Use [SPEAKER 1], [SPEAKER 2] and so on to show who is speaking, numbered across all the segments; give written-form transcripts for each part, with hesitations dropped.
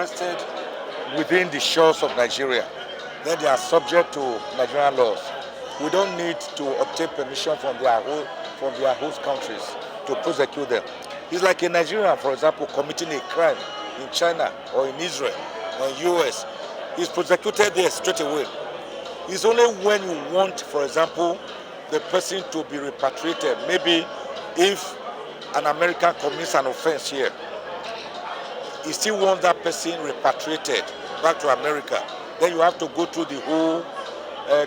[SPEAKER 1] arrested within the shores of Nigeria, then they are subject to Nigerian laws. We don't need to obtain permission from their host countries to prosecute them. It's like a Nigerian, for example, committing a crime in China or in Israel or in US. He's prosecuted there straight away. It's only when you want, for example, the person to be repatriated. Maybe if an American commits an offense here, he still wants that person repatriated back to America. Then you have to go through the whole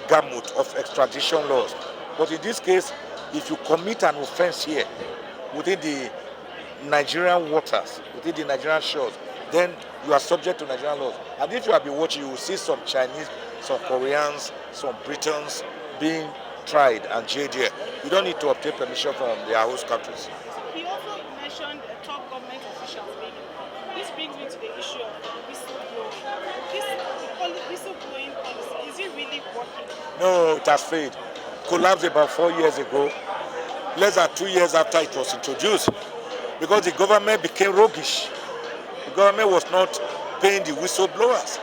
[SPEAKER 1] gamut of extradition laws. But in this case, if you commit an offense here within the Nigerian waters, within the Nigerian shores, then you are subject to Nigerian laws. And if you have been watching, you will see some Chinese, some Koreans, some Britons being tried and jailed here. You don't need to obtain permission from their host countries.
[SPEAKER 2] He also mentioned top government officials being involved. This brings me to the issue of whistleblowing. This whistleblowing policy, is it really working?
[SPEAKER 1] No, it has failed. Collapsed about 4 years ago, less than 2 years after it was introduced, because the government became roguish. The government was not paying the whistleblowers.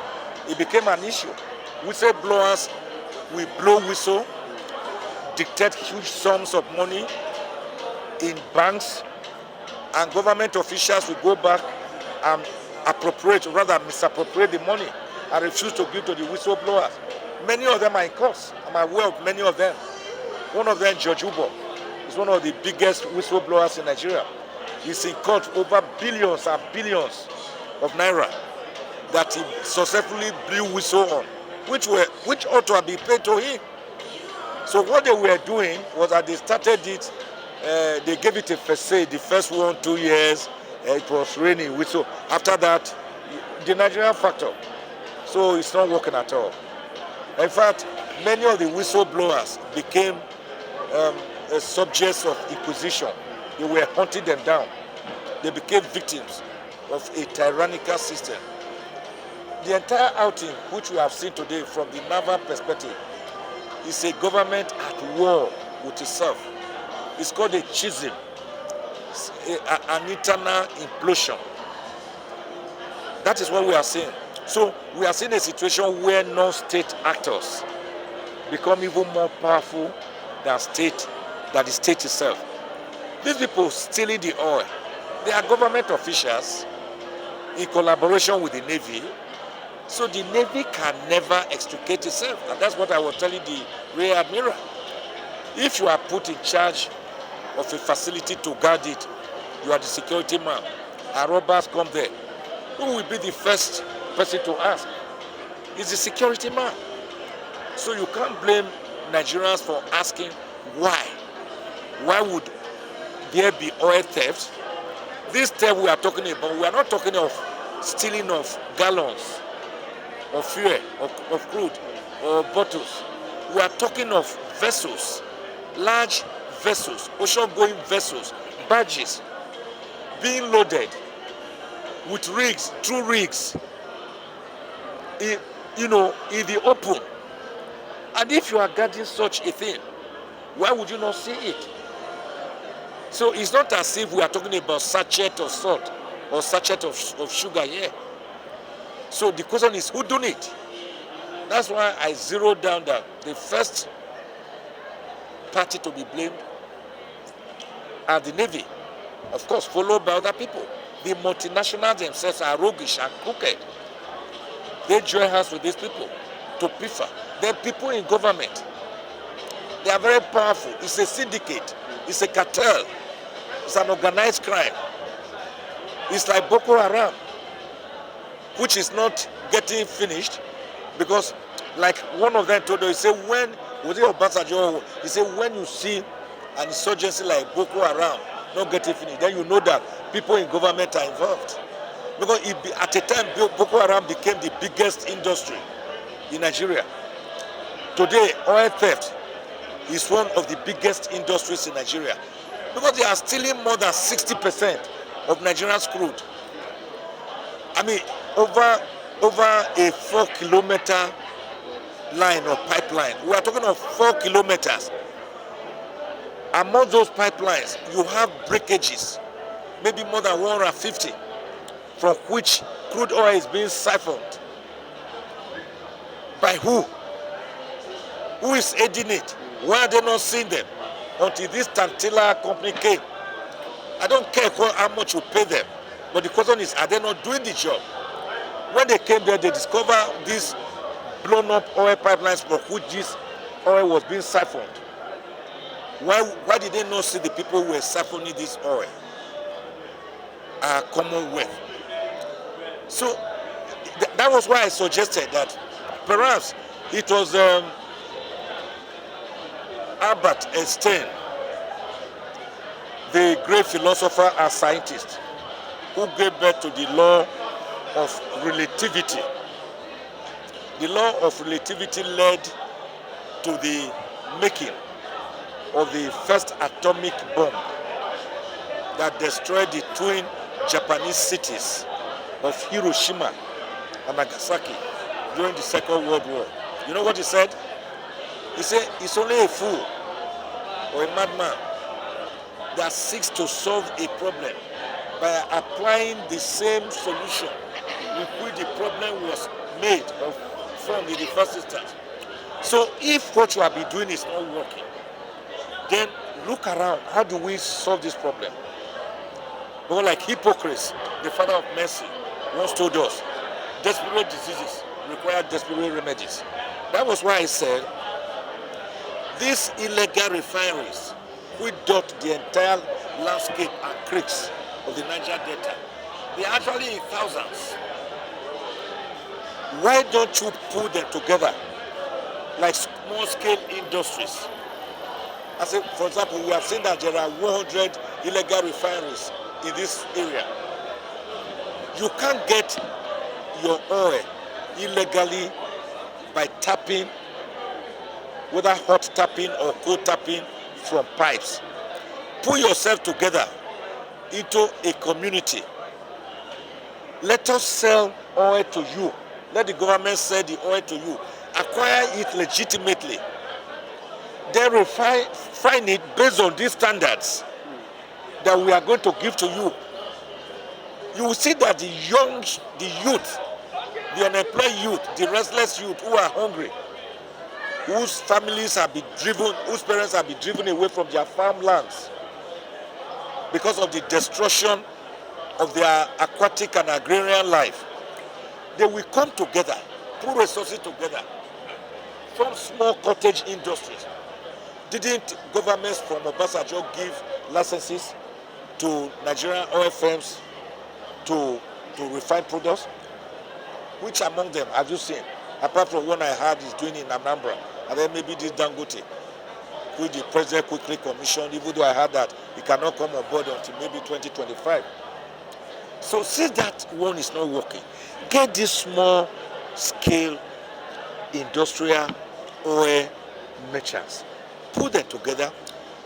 [SPEAKER 1] It became an issue. Whistleblowers will blow whistle, dictate huge sums of money in banks, and government officials will go back and misappropriate the money and refuse to give to the whistleblowers. Many of them are in court. I'm aware of many of them. One of them, George Ubo, is one of the biggest whistleblowers in Nigeria. He's in court over billions and billions of naira that he successfully blew whistle on, which ought to have been paid to him. So what they were doing was that they started it, they gave it a first say, the first 1-2 years, it was raining whistle. After that, the Nigerian factor. So it's not working at all. In fact, many of the whistleblowers became subjects of inquisition. They were hunting them down. They became victims of a tyrannical system. The entire outing, which we have seen today from the naval perspective, is a government at war with itself. It's called a schism, an internal implosion. That is what we are seeing. So we are seeing a situation where non-state actors become even more powerful than the state itself. These people stealing the oil, they are government officials in collaboration with the Navy. So the Navy can never extricate itself. And that's what I was telling the Rear Admiral. If you are put in charge of a facility to guard it, you are the security man, and robbers come there, who will be the first person to ask? Is the security man. So you can't blame Nigerians for asking why. Why would there be oil theft? This theft we are talking about, we are not talking of stealing of gallons of fuel, of crude, or bottles. We are talking of vessels, large vessels, ocean-going vessels, barges, being loaded with rigs, through rigs, in the open. And if you are guarding such a thing, why would you not see it? So it's not as if we are talking about sachet of salt or sachet of sugar here. So the question is, who done it? That's why I zeroed down that the first party to be blamed are the Navy, of course, followed by other people. The multinationals themselves are roguish and crooked. They join hands with these people to PIFA. Then people in government, they are very powerful. It's a syndicate. It's a cartel. It's an organized crime. It's like Boko Haram, which is not getting finished because, like one of them told us, he said, he said, when you see an insurgency like Boko Haram not getting finished, then you know that people in government are involved. Because at a time, Boko Haram became the biggest industry in Nigeria. Today, oil theft is one of the biggest industries in Nigeria because they are stealing more than 60% of Nigeria's crude. I mean, over a 4-kilometer line or pipeline. We are talking of 4 kilometers. Among those pipelines, you have breakages, maybe more than 150, from which crude oil is being siphoned. By who? Who is aiding it? Why are they not seeing them? Until this Tantila company came. I don't care how much you pay them, but the question is, are they not doing the job? When they came there, they discovered these blown up oil pipelines from which this oil was being siphoned. Why did they not see the people who were siphoning this oil? Commonwealth. So that was why I suggested that perhaps it was Albert Einstein, the great philosopher and scientist, who gave birth to the law of relativity. The law of relativity led to the making of the first atomic bomb that destroyed the twin Japanese cities of Hiroshima and Nagasaki during the Second World War. You know what he said? He said, it's only a fool or a madman that seeks to solve a problem by applying the same solution with which the problem was made or formed in the first instance. So if what you have been doing is not working, then look around. How do we solve this problem? More like Hippocrates, the father of mercy, once told us, desperate diseases require desperate remedies. That was why I said, these illegal refineries, which dot the entire landscape and creeks of the Niger Delta, they are actually in thousands. Why don't you put them together like small-scale industries? I say, for example, we have seen that there are 100 illegal refineries in this area. You can't get your oil illegally by tapping, whether hot tapping or cold tapping from pipes. Put yourself together into a community. Let us sell oil to you. Let the government sell the oil to you. Acquire it legitimately. Then refine it based on these standards that we are going to give to you. You will see that the youth, the unemployed youth, the restless youth who are hungry, whose families have been driven, whose parents have been driven away from their farmlands because of the destruction of their aquatic and agrarian life, they will come together, put resources together, from small cottage industries. Didn't governments from Obasanjo give licenses to Nigerian oil firms to refine products? Which among them have you seen? Apart from one I heard is doing in Anambra, and then maybe this Dangote, which the president quickly commissioned, even though I heard that he cannot come on board until maybe 2025. So since that one is not working, get these small scale industrial oil merchants, put them together,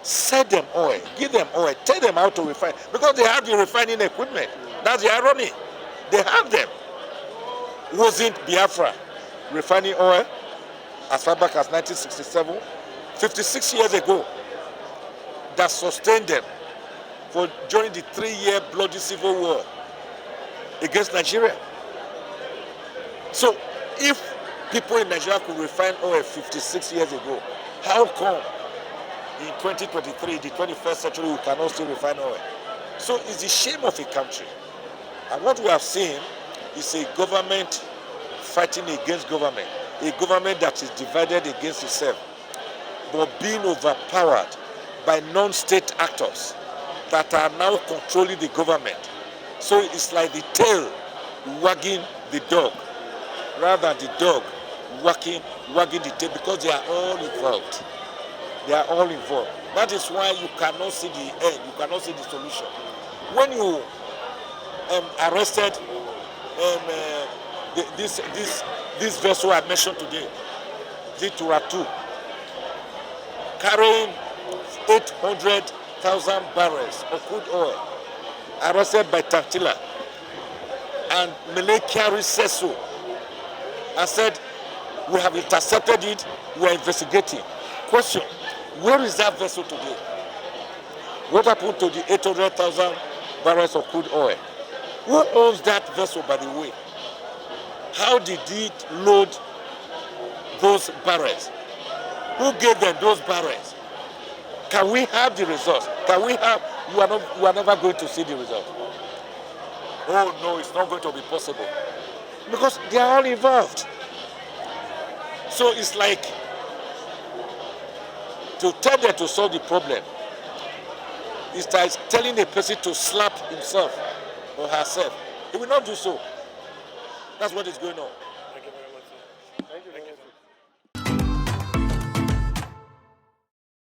[SPEAKER 1] sell them oil, give them oil, tell them how to refine, because they have the refining equipment. That's the irony. They have them. Wasn't Biafra refining oil as far back as 1967, 56 years ago, that sustained them during the 3-year bloody civil war against Nigeria? So if people in Nigeria could refine oil 56 years ago, how come in 2023, the 21st century, we cannot still refine oil? So it's the shame of a country. And what we have seen is a government fighting against government, a government that is divided against itself, but being overpowered by non-state actors that are now controlling the government. So it's like the tail wagging the dog, rather than the dog wagging the tail, because they are all involved. They are all involved. That is why you cannot see the end, you cannot see the solution. When you arrested this vessel I mentioned today, the Turatu, carrying 800,000 barrels of crude oil, arrested by Tantila, and Malay carry says so, and said, we have intercepted it, we are investigating. Question, where is that vessel today? What happened to the 800,000 barrels of crude oil? Who owns that vessel, by the way? How did he load those barrels? Who gave them those barrels? Can we have the results? Can we have, we are never going to see the results. Oh no, it's not going to be possible. Because they are all involved. So it's like, to tell them to solve the problem, it's like telling a person to slap himself or herself. He will not do so. That's what is going on.